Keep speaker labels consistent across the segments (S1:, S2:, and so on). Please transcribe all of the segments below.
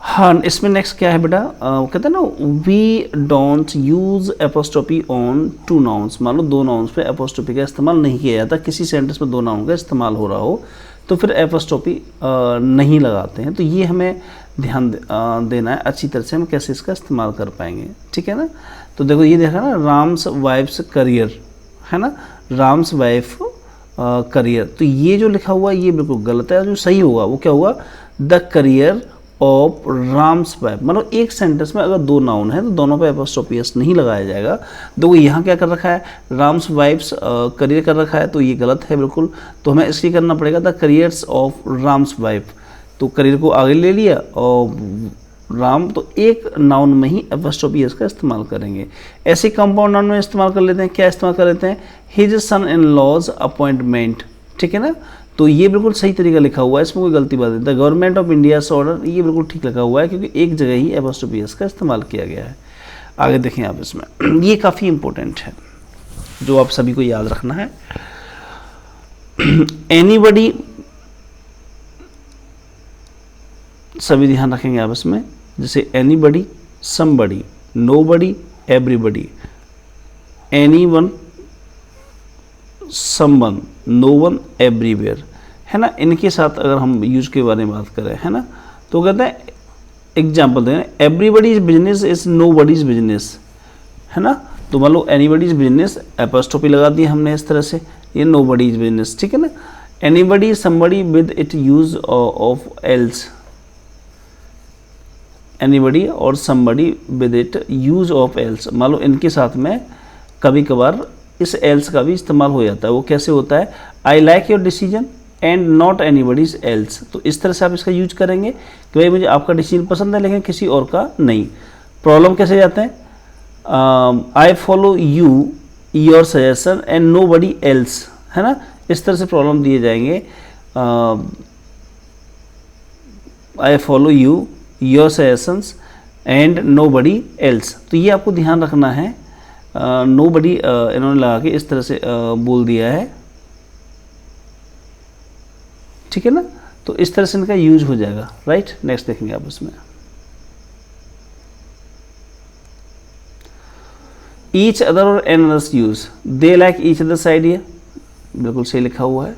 S1: हाँ, इसमें नेक्स्ट क्या है बेटा, कहते हैं ना we don't use apostrophe on two nouns. मान लो दो नाउन्स पे एपोस्ट्रोफी का इस्तेमाल नहीं किया जाता, किसी सेंटेंस में दो नाउन का इस्तेमाल हो रहा हो तो फिर एपोस्ट्रोफी नहीं लगाते हैं। तो ये हमें ध्यान देना है अच्छी तरह से, हम कैसे इसका इस्तेमाल कर पाएंगे, ठीक है ना। तो देखो ये देखा ना, राम्स वाइफ्स करियर, है ना, राम्स वाइफ करियर। तो ये जो लिखा हुआ है ये बिल्कुल गलत है। जो सही होगा वो क्या होगा, the career of Ram's wife. मतलब एक सेंटेंस में अगर दो नाउन है तो दोनों पे एपोस्ट्रोफी एस नहीं लगाया जाएगा। देखो यहाँ क्या कर रखा है, राम्स वाइफ्स करियर कर रखा है, तो ये गलत है बिल्कुल। तो हमें इसलिए करना पड़ेगा the careers of Ram's wife. तो करियर को आगे ले लिया और राम, तो एक नाउन में ही एपोस्ट्रोफी एस का इस्तेमाल करेंगे। ऐसे कंपाउंड नाउन में इस्तेमाल कर लेते हैं, क्या इस्तेमाल कर लेते हैं, his son in law's appointment, ठीक है ना। तो ये बिल्कुल सही तरीका लिखा हुआ है, इसमें कोई गलती बात नहीं। The government of India order, ये बिल्कुल ठीक लिखा हुआ है क्योंकि एक जगह ही एपोस्ट्रोफी एस का इस्तेमाल किया गया है। आगे देखें आप इसमें, ये काफ़ी इंपॉर्टेंट है जो आप सभी को याद रखना है। एनीबडी, सभी ध्यान रखेंगे आप इसमें, जैसे anybody, somebody, nobody, everybody, anyone, someone, known, everywhere, है ना। इनके साथ अगर हम यूज के बारे में बात करें, है ना, तो कहते हैं एग्जाम्पल दें, everybody is business is nobody's business, है ना। तो मान लो एनीबडी इज बिजनेस, एपोस्ट्रोफी लगा दी हमने इस तरह से, ये नोबडी इज बिजनेस, ठीक है ना। Anybody somebody with it use of else, anybody और somebody with it use of else. मान लो इनके साथ में कभी कभार इस एल्स का भी इस्तेमाल हो जाता है। वो कैसे होता है, I like your decision and not anybody's else. तो इस तरह से आप इसका यूज करेंगे कि भाई मुझे आपका डिसीजन पसंद है लेकिन किसी और का नहीं। प्रॉब्लम कैसे जाते हैं, I follow you your suggestion and nobody else, है ना। इस तरह से प्रॉब्लम दिए जाएंगे, I follow you your suggestions and nobody else. तो ये आपको ध्यान रखना है, नो बडी इन्होंने लगा के इस तरह से बोल दिया है, ठीक है ना। तो इस तरह से इनका यूज हो जाएगा, राइट। नेक्स्ट देखेंगे आप इसमें, ईच अदर और an others use, they like each other's idea, बिल्कुल सही लिखा हुआ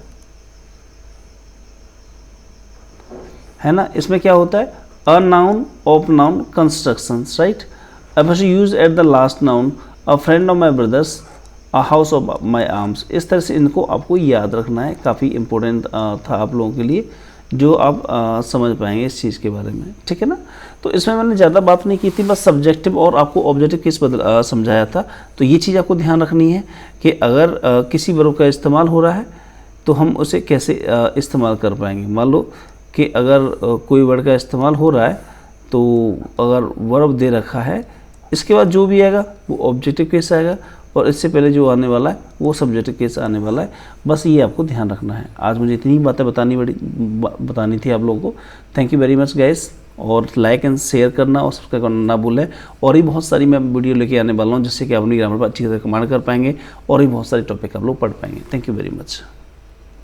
S1: है ना। इसमें क्या होता है, a noun of noun constructions, right. अब use at the last noun, a friend of my brothers, a house of my arms. इस तरह से इनको आपको याद रखना है, काफ़ी इंपॉर्टेंट था आप लोगों के लिए, जो आप समझ पाएंगे इस चीज़ के बारे में, ठीक है ना। तो इसमें मैंने ज़्यादा बात नहीं की थी, बस सब्जेक्टिव और आपको ऑब्जेक्टिव केस समझाया था। तो ये चीज़ आपको ध्यान रखनी है कि अगर किसी वर्ब का इस्तेमाल हो रहा है तो हम उसे कैसे इस्तेमाल कर पाएंगे। मान लो कि अगर कोई वर्ड का इस्तेमाल हो रहा है तो अगर वर्ब दे रखा है, इसके बाद जो भी आएगा वो ऑब्जेक्टिव केस आएगा और इससे पहले जो आने वाला है वो सब्जेक्टिव केस आने वाला है। बस ये आपको ध्यान रखना है। आज मुझे इतनी ही बातें बतानी थी आप लोगों को। Thank you very much guys, और लाइक एंड शेयर करना और सब्सक्राइब करना ना भूलें। और भी बहुत सारी मैं वीडियो लेके आने वाला हूँ जिससे कि आप अपनी ग्रामर पर अच्छी तरह कमांड कर पाएंगे और भी बहुत सारे टॉपिक आप लोग पढ़ पाएंगे। Thank you very much.